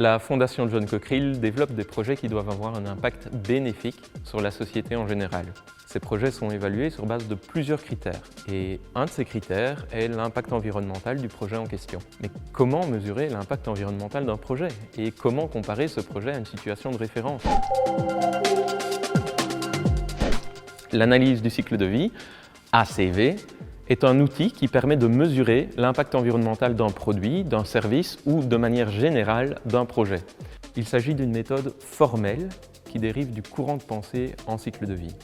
La Fondation John Cockerill développe des projets qui doivent avoir un impact bénéfique sur la société en général. Ces projets sont évalués sur base de plusieurs critères et un de ces critères est l'impact environnemental du projet en question. Mais comment mesurer l'impact environnemental d'un projet et comment comparer ce projet à une situation de référence? L'analyse du cycle de vie, ACV, est un outil qui permet de mesurer l'impact environnemental d'un produit, d'un service ou de manière générale d'un projet. Il s'agit d'une méthode formelle qui dérive du courant de pensée en cycle de vie.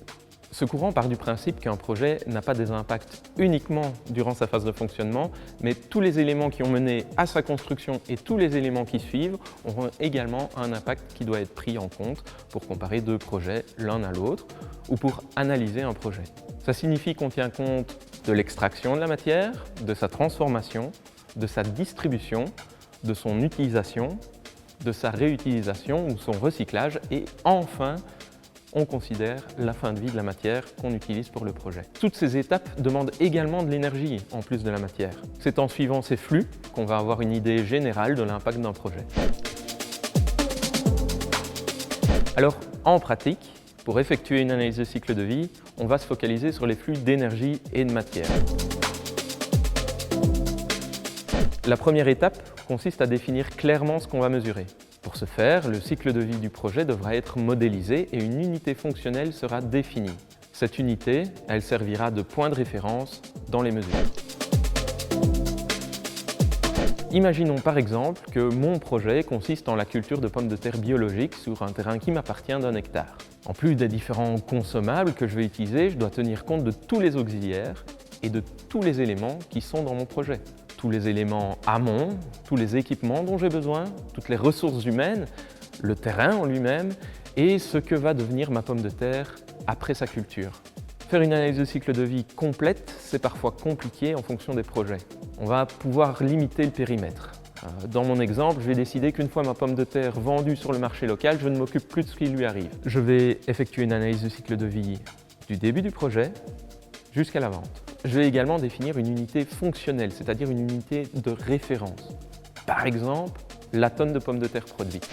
Ce courant part du principe qu'un projet n'a pas des impacts uniquement durant sa phase de fonctionnement, mais tous les éléments qui ont mené à sa construction et tous les éléments qui suivent auront également un impact qui doit être pris en compte pour comparer deux projets l'un à l'autre ou pour analyser un projet. Ça signifie qu'on tient compte de l'extraction de la matière, de sa transformation, de sa distribution, de son utilisation, de sa réutilisation ou son recyclage et enfin, on considère la fin de vie de la matière qu'on utilise pour le projet. Toutes ces étapes demandent également de l'énergie en plus de la matière. C'est en suivant ces flux qu'on va avoir une idée générale de l'impact d'un projet. Alors, en pratique, pour effectuer une analyse de cycle de vie, on va se focaliser sur les flux d'énergie et de matière. La première étape consiste à définir clairement ce qu'on va mesurer. Pour ce faire, le cycle de vie du projet devra être modélisé et une unité fonctionnelle sera définie. Cette unité, elle servira de point de référence dans les mesures. Imaginons par exemple que mon projet consiste en la culture de pommes de terre biologiques sur un terrain qui m'appartient d'1 hectare. En plus des différents consommables que je vais utiliser, je dois tenir compte de tous les auxiliaires et de tous les éléments qui sont dans mon projet. Tous les éléments amont, tous les équipements dont j'ai besoin, toutes les ressources humaines, le terrain en lui-même et ce que va devenir ma pomme de terre après sa culture. Faire une analyse de cycle de vie complète, c'est parfois compliqué en fonction des projets. On va pouvoir limiter le périmètre. Dans mon exemple, je vais décider qu'une fois ma pomme de terre vendue sur le marché local, je ne m'occupe plus de ce qui lui arrive. Je vais effectuer une analyse de cycle de vie du début du projet jusqu'à la vente. Je vais également définir une unité fonctionnelle, c'est-à-dire une unité de référence. Par exemple, la tonne de pommes de terre produite.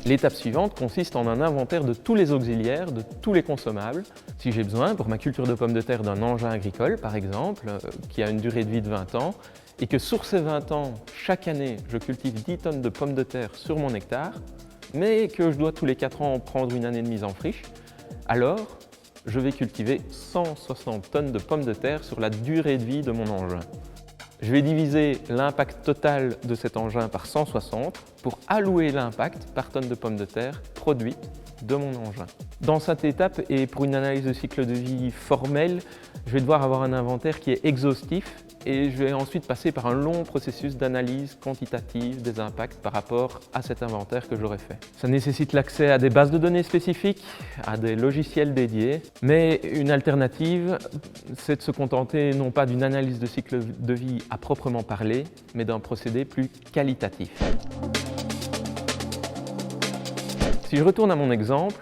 L'étape suivante consiste en un inventaire de tous les auxiliaires, de tous les consommables. Si j'ai besoin, pour ma culture de pommes de terre, d'un engin agricole, par exemple, qui a une durée de vie de 20 ans, et que sur ces 20 ans, chaque année, je cultive 10 tonnes de pommes de terre sur mon hectare, mais que je dois tous les 4 ans prendre une année de mise en friche, alors je vais cultiver 160 tonnes de pommes de terre sur la durée de vie de mon engin. Je vais diviser l'impact total de cet engin par 160 pour allouer l'impact par tonne de pommes de terre produite de mon engin. Dans cette étape et pour une analyse de cycle de vie formelle, je vais devoir avoir un inventaire qui est exhaustif et je vais ensuite passer par un long processus d'analyse quantitative des impacts par rapport à cet inventaire que j'aurais fait. Ça nécessite l'accès à des bases de données spécifiques, à des logiciels dédiés, mais une alternative, c'est de se contenter non pas d'une analyse de cycle de vie à proprement parler, mais d'un procédé plus qualitatif. Si je retourne à mon exemple,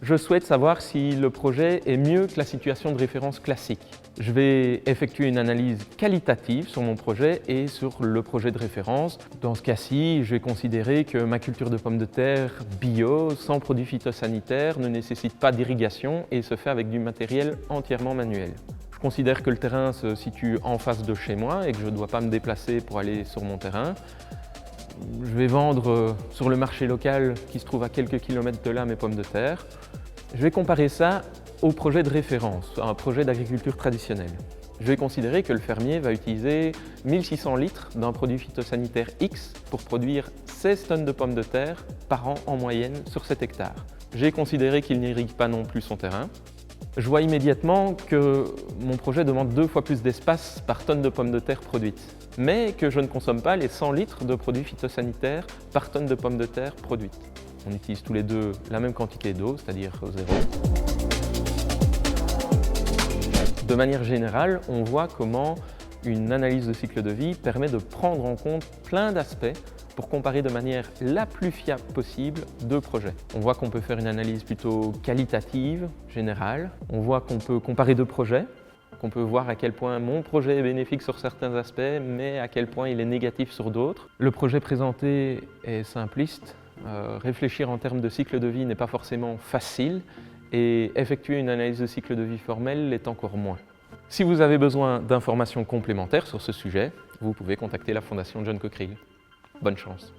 je souhaite savoir si le projet est mieux que la situation de référence classique. Je vais effectuer une analyse qualitative sur mon projet et sur le projet de référence. Dans ce cas-ci, je vais considérer que ma culture de pommes de terre bio, sans produits phytosanitaires, ne nécessite pas d'irrigation et se fait avec du matériel entièrement manuel. Je considère que le terrain se situe en face de chez moi et que je ne dois pas me déplacer pour aller sur mon terrain. Je vais vendre sur le marché local qui se trouve à quelques kilomètres de là mes pommes de terre. Je vais comparer ça au projet de référence, à un projet d'agriculture traditionnelle. Je vais considérer que le fermier va utiliser 1600 litres d'un produit phytosanitaire X pour produire 16 tonnes de pommes de terre par an en moyenne sur cet hectare. J'ai considéré qu'il n'irrigue pas non plus son terrain. Je vois immédiatement que mon projet demande 2 fois plus d'espace par tonne de pommes de terre produites, mais que je ne consomme pas les 100 litres de produits phytosanitaires par tonne de pommes de terre produites. On utilise tous les deux la même quantité d'eau, c'est-à-dire 0. De manière générale, on voit comment une analyse de cycle de vie permet de prendre en compte plein d'aspects pour comparer de manière la plus fiable possible deux projets. On voit qu'on peut faire une analyse plutôt qualitative, générale. On voit qu'on peut comparer deux projets, qu'on peut voir à quel point mon projet est bénéfique sur certains aspects, mais à quel point il est négatif sur d'autres. Le projet présenté est simpliste. Réfléchir en termes de cycle de vie n'est pas forcément facile et effectuer une analyse de cycle de vie formelle l'est encore moins. Si vous avez besoin d'informations complémentaires sur ce sujet, vous pouvez contacter la Fondation John Cockerill. Bonne chance.